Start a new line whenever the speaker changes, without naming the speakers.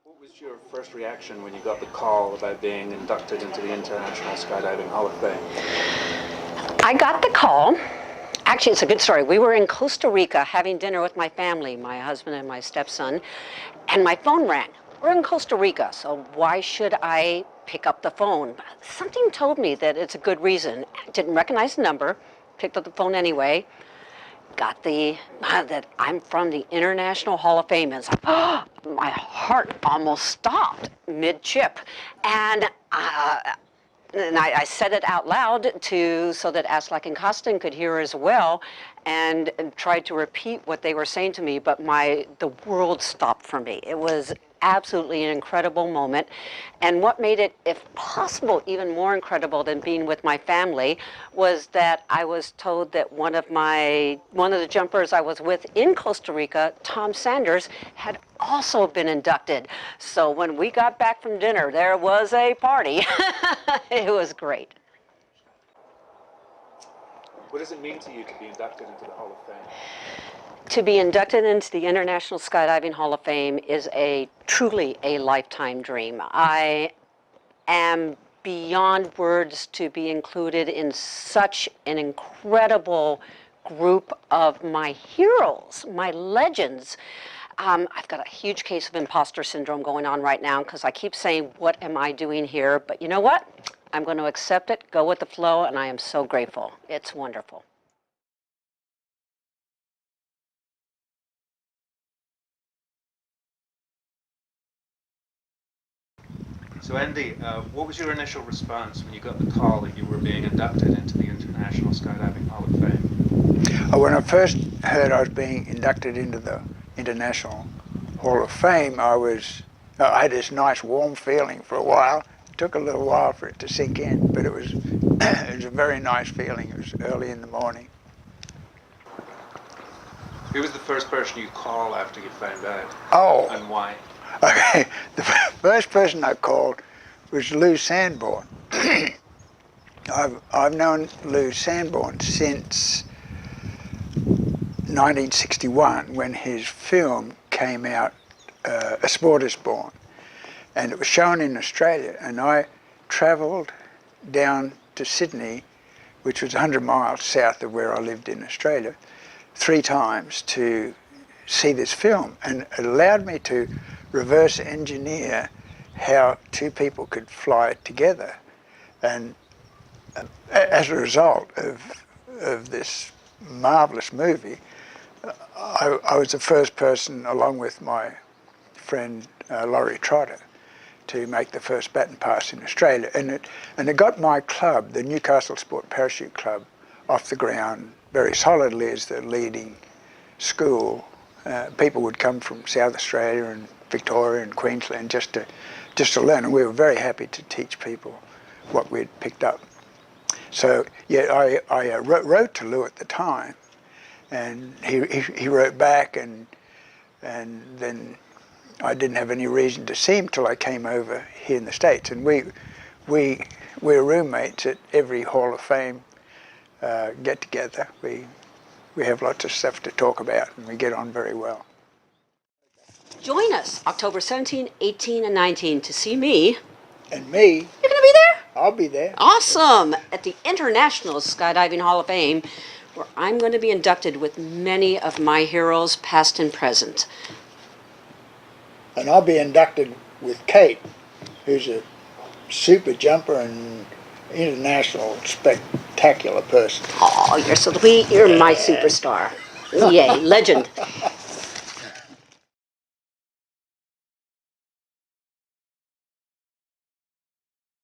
What was your first reaction when you got the call about being inducted into the International Skydiving Hall of Fame?
I got the call. Actually, it's a good story. We were in Costa Rica having dinner with my family, my husband and my stepson, and my phone rang. We're in Costa Rica, so why should I pick up the phone? Something told me that it's a good reason. Didn't recognize the number, picked up the phone anyway. Got that I'm from the International Hall of Fame. It's like, oh, my heart almost stopped mid-chip. And I said it out loud so that Aslak and Costin could hear as well, and tried to repeat what they were saying to me, but the world stopped for me. It was absolutely an incredible moment. And what made it, if possible, even more incredible than being with my family was that I was told that one of the jumpers I was with in Costa Rica, Tom Sanders, had also been inducted. So when we got back from dinner, there was a party. It was great.
What does it mean to you to be inducted into the Hall of Fame?
To be inducted into the International Skydiving Hall of Fame is truly a lifetime dream. I am beyond words to be included in such an incredible group of my heroes, my legends. I've got a huge case of imposter syndrome going on right now because I keep saying, what am I doing here? But you know what? I'm going to accept it, go with the flow, and I am so grateful. It's wonderful.
So Andy, what was your initial response when you got the call that you were being inducted into the International Skydiving Hall of Fame?
When I first heard I was being inducted into the International Hall of Fame, I had this nice warm feeling for a while. It took a little while for it to sink in, but it was a very nice feeling. It was early in the morning.
Who was the first person you called after you found out?
Oh.
And why?
Okay, the first person I called was Lou Sanborn. I've known Lou Sanborn since 1961 when his film came out, A Sport Is Born, and it was shown in Australia, and I travelled down to Sydney, which was 100 miles south of where I lived in Australia, 3 times to see this film, and it allowed me to reverse engineer how 2 people could fly together. And as a result of this marvelous movie, I was the first person, along with my friend Laurie Trotter, to make the first baton pass in Australia. And it got my club, the Newcastle Sport Parachute Club, off the ground very solidly as the leading school. People would come from South Australia and Victoria and Queensland just to learn, and we were very happy to teach people what we'd picked up. So yeah, I wrote to Lou at the time, and he wrote back, and then I didn't have any reason to see him till I came over here in the States, and we're roommates at every Hall of Fame get together. We have lots of stuff to talk about, and we get on very well.
Join us October 17, 18, and 19 to see me.
And me.
You're going to be there?
I'll be there.
Awesome! At the International Skydiving Hall of Fame, where I'm going to be inducted with many of my heroes, past and present.
And I'll be inducted with Kate, who's a super jumper and international spectacular person.
Oh, you're so sweet. You're my superstar. Yay, legend.